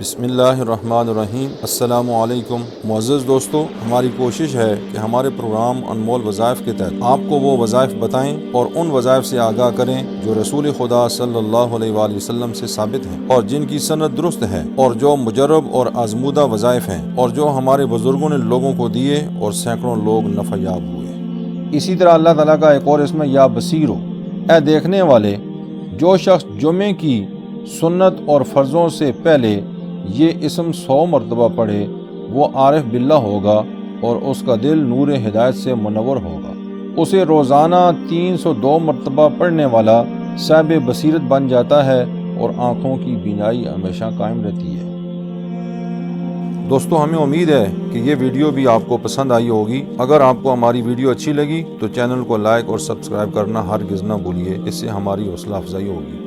بسم اللہ الرحمن الرحیم۔ السلام علیکم معزز دوستو، ہماری کوشش ہے کہ ہمارے پروگرام انمول وظائف کے تحت آپ کو وہ وظائف بتائیں اور ان وظائف سے آگاہ کریں جو رسول خدا صلی اللہ علیہ وآلہ وسلم سے ثابت ہیں اور جن کی سند درست ہے، اور جو مجرب اور آزمودہ وظائف ہیں، اور جو ہمارے بزرگوں نے لوگوں کو دیے اور سینکڑوں لوگ نفع یاب ہوئے۔ اسی طرح اللہ تعالیٰ کا ایک اور اسم ہے یا بصیر، اے دیکھنے والے، جو شخص جمعے کی سنت اور فرضوں سے پہلے یہ اسم 100 مرتبہ پڑھے وہ عارف باللہ ہوگا اور اس کا دل نور ہدایت سے منور ہوگا۔ اسے روزانہ 302 مرتبہ پڑھنے والا صاحب بصیرت بن جاتا ہے اور آنکھوں کی بینائی ہمیشہ قائم رہتی ہے۔ دوستو، ہمیں امید ہے کہ یہ ویڈیو بھی آپ کو پسند آئی ہوگی۔ اگر آپ کو ہماری ویڈیو اچھی لگی تو چینل کو لائک اور سبسکرائب کرنا ہرگز نہ بھولیے، اس سے ہماری حوصلہ افزائی ہوگی۔